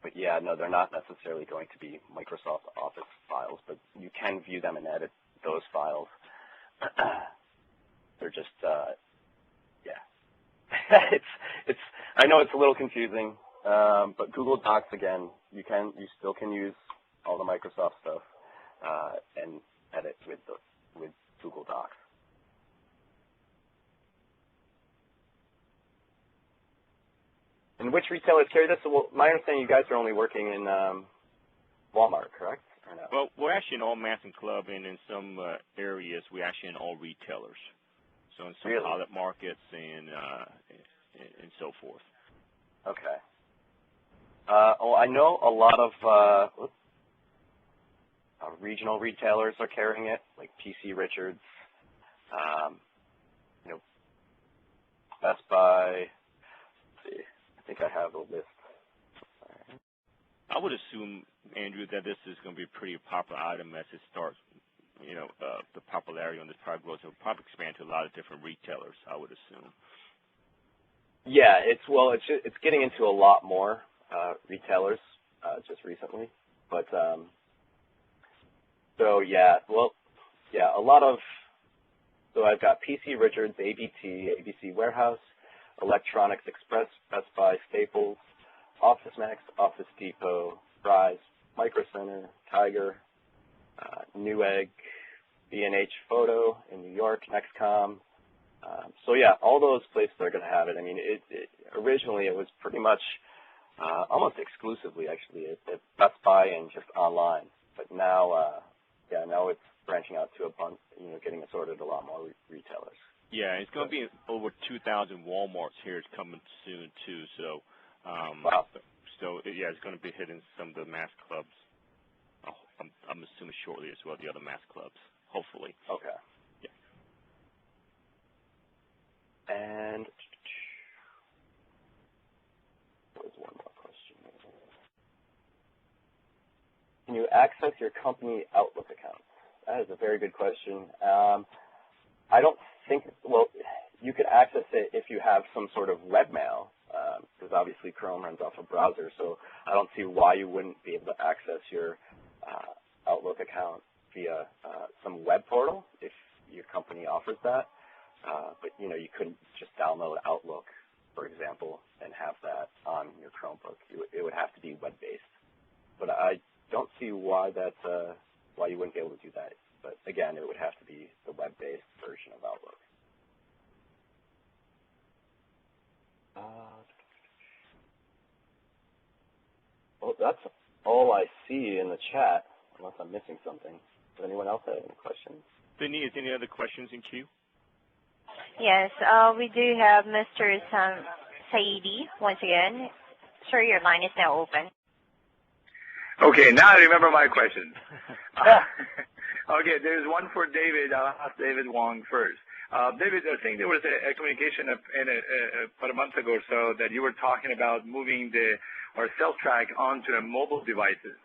But yeah, no, they're not necessarily going to be Microsoft Office files, but you can view them and edit those files. They're just, I know it's a little confusing, but Google Docs, again, you still can use all the Microsoft stuff and edit with Google Docs. And which retailers carry this? So, well, my understanding, you guys are only working in Walmart, correct? Or no? Well, we're actually in all mass and club, and in some areas, we're actually in all retailers. So in some really? pilot markets and so forth. Okay. Well, I know a lot of regional retailers are carrying it, like PC Richards, Best Buy. Let's see. I think I have a list. I would assume, Andrew, that this is going to be a pretty popular item as it starts. The popularity on this product grows. It will probably expand to a lot of different retailers, I would assume. Yeah, it's getting into a lot more retailers just recently, but a lot of. So I've got PC Richards, ABT, ABC Warehouse, Electronics Express, Best Buy, Staples, Office Max, Office Depot, Fry's, Micro Center, Tiger, Newegg, B&H Photo in New York, Nextcom. All those places are going to have it. I mean, originally it was pretty much almost exclusively actually at Best Buy and just online. But now, now it's branching out to a bunch, getting assorted a lot more retailers. Yeah, it's going to be over 2,000 Walmarts here. It's coming soon too. So, wow. So it's going to be hitting some of the mass clubs. I'm assuming shortly as well, the other mass clubs, hopefully. Okay. Yeah. And there was one more question. Can you access your company Outlook account? That is a very good question. I don't think, you could access it if you have some sort of webmail, because obviously Chrome runs off a browser, so I don't see why you wouldn't be able to access your Outlook account via some web portal if your company offers that. But, you couldn't just download Outlook, for example, and have that on your Chromebook. It would have to be web-based. But I don't see why why you wouldn't be able to do that. But, again, it would have to be the web-based version of Outlook. Well, that's all I see in the chat, unless I'm missing something. Does anyone else have any questions? Denise, any other questions in queue? Yes, we do have Mr. Saidi once again. Sir, your line is now open. Okay, now I remember my question. Okay, there's one for David. I'll ask David Wong first. David, I think there was a communication about a month ago or so that you were talking about moving our sales track onto the mobile devices.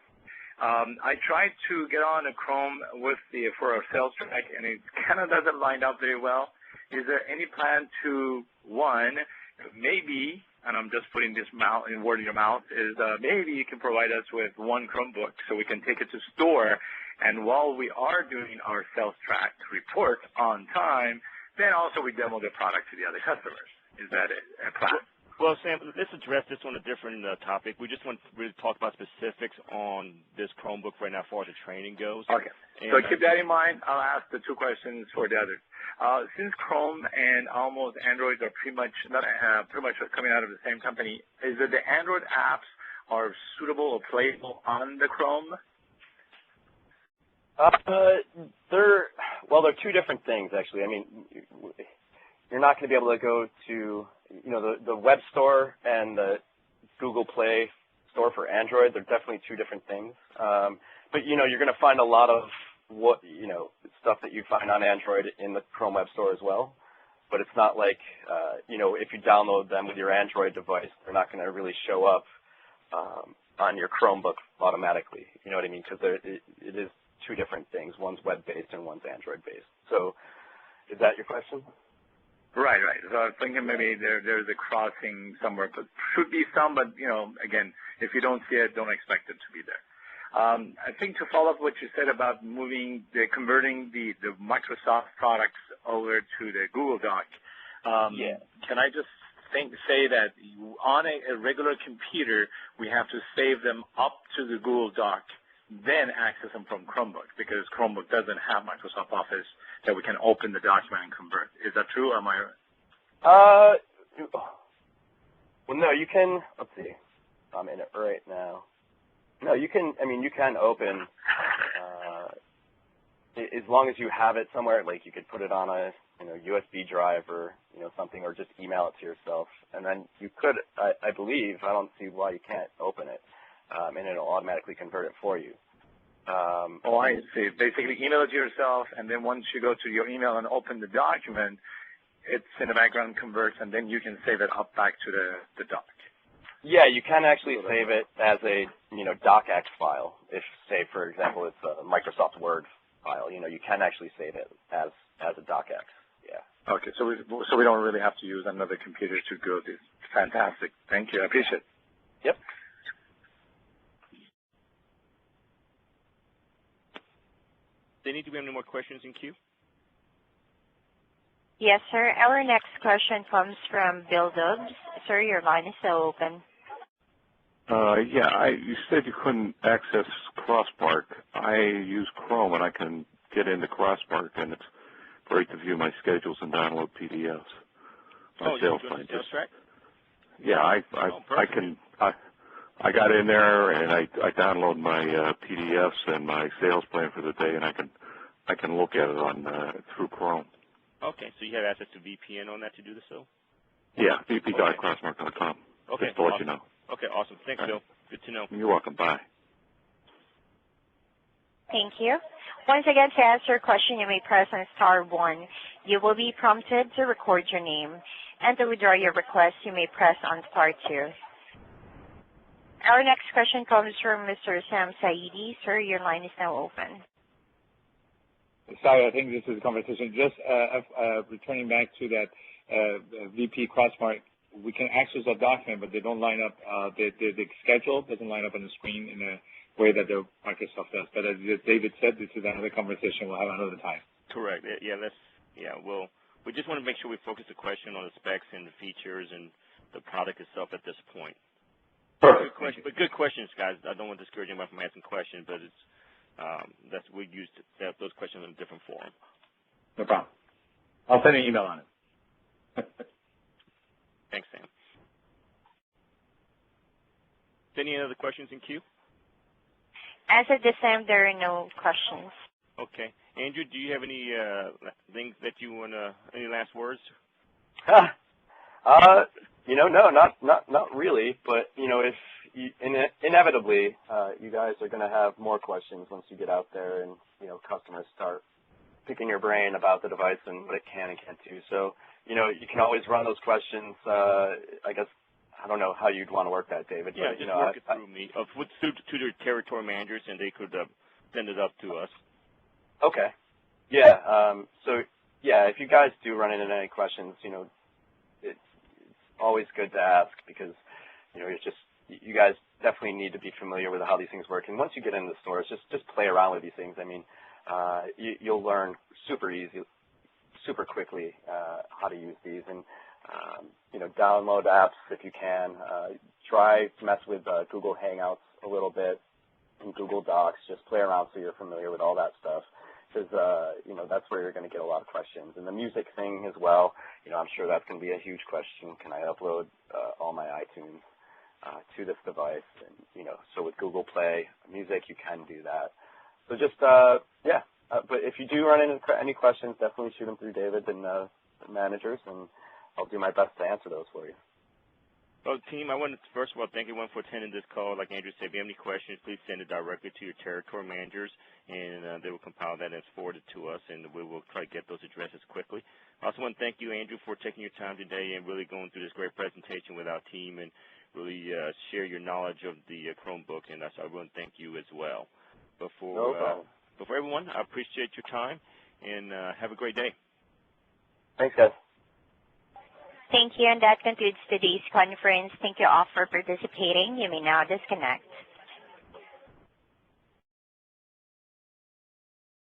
I tried to get on a Chrome for our sales track, and it kind of doesn't line up very well. Is there any plan to, one, maybe, and I'm just putting this word in your mouth, is maybe you can provide us with one Chromebook so we can take it to store, and while we are doing our sales track report on time, then also we demo the product to the other customers. Is that a plan? Well, Sam, let's address this on a different topic. We just want to really talk about specifics on this Chromebook right now as far as the training goes. Okay. So keep that in mind. I'll ask the two questions for the others. Since Chrome and almost Android are pretty much coming out of the same company, is it the Android apps are suitable or playable on the Chrome? They're two different things, actually. I mean, you're not going to be able to go to, the web store and the Google Play store for Android. They're definitely two different things. But, you're going to find a lot of stuff that you find on Android in the Chrome Web Store as well. But it's not like, if you download them with your Android device, they're not going to really show up on your Chromebook automatically. You know what I mean? Because it is two different things. One's web-based and one's Android-based. So is that your question? Right. So I was thinking maybe there's a crossing somewhere, but should be some, but, again, if you don't see it, don't expect it to be there. I think to follow up what you said about converting the Microsoft products over to the Google Doc, can I just say that on a regular computer, we have to save them up to the Google Doc, then access them from Chromebook, because Chromebook doesn't have Microsoft Office that we can open the document and convert. Is that true, or am I right? Well, no, you can, let's see, I'm in it right now. No, you can, you can open, as long as you have it somewhere, like you could put it on a, USB drive or, something, or just email it to yourself. And then you could, I believe, I don't see why you can't open it, and it'll automatically convert it for you. I see. Basically, email it to yourself, and then once you go to your email and open the document, it's in the background, converts, and then you can save it up back to the doc. Yeah, you can actually save it as a, docx file. If, say, for example, it's a Microsoft Word file, you can actually save it as a docx. Yeah. Okay, so we don't really have to use another computer to go this. Fantastic. Thank you. I appreciate it. Yep. Denny, do we have any more questions in queue? Yes, sir. Our next question comes from Bill Dubs. Sir, your line is still open. You said you couldn't access Crossmark. I use Chrome, and I can get into Crossmark, and it's great to view my schedules and download PDFs. Sales track? Yeah, I got in there and I download my PDFs and my sales plan for the day, and I can look at it on through Chrome. Okay, so you have access to VPN on that to do this, so? Yeah, vp.crossmark.com. Okay, just to let you know. Okay, awesome. Thanks, Bill. Good to know. You're welcome. Bye. Thank you. Once again, to ask your question, you may press on *1. You will be prompted to record your name. And to withdraw your request, you may press on *2. Our next question comes from Mr. Sam Saidi. Sir, your line is now open. Sorry, I think this is a conversation. Just returning back to that VP Crossmark, we can access a document, but they don't line up. The schedule doesn't line up on the screen in a way that the Microsoft does. But as David said, this is another conversation we'll have another time. Correct. We just want to make sure we focus the question on the specs and the features and the product itself at this point. Perfect. Good questions, guys. I don't want to discourage anybody from asking questions, but it's we used those questions in a different forum. No problem. I'll send an email on it. Thanks, Sam. Any other questions in queue? As of this time, there are no questions. Okay. Andrew, do you have any things that you want to, any last words? No, not really. But, if inevitably, you guys are going to have more questions once you get out there and, customers start picking your brain about the device and what it can and can't do. So, you can always run those questions. I guess, I don't know how you'd want to work that, David. Yeah, but, just work it through me. To their territory managers, and they could send it up to us. Okay. Yeah. If you guys do run into any questions, it's always good to ask because, you guys definitely need to be familiar with how these things work. And once you get into the stores, just play around with these things. I mean, you'll learn super quickly how to use these. And, download apps if you can. Try to mess with Google Hangouts a little bit and Google Docs. Just play around so you're familiar with all that stuff. Because, that's where you're going to get a lot of questions. And the music thing as well, I'm sure that's going to be a huge question. Can I upload all my iTunes to this device? And, so with Google Play Music, you can do that. So just, but if you do run into any questions, definitely shoot them through David and the managers, and I'll do my best to answer those for you. Well, team, I want to, first of all, thank everyone for attending this call. Like Andrew said, if you have any questions, please send it directly to your territory managers, and they will compile that and forward it to us, and we will try to get those addresses quickly. I also want to thank you, Andrew, for taking your time today and really going through this great presentation with our team and really share your knowledge of the Chromebook, and I want to thank you as well. But for everyone, I appreciate your time, and have a great day. Thanks, guys. Thank you, and that concludes today's conference. Thank you all for participating. You may now disconnect.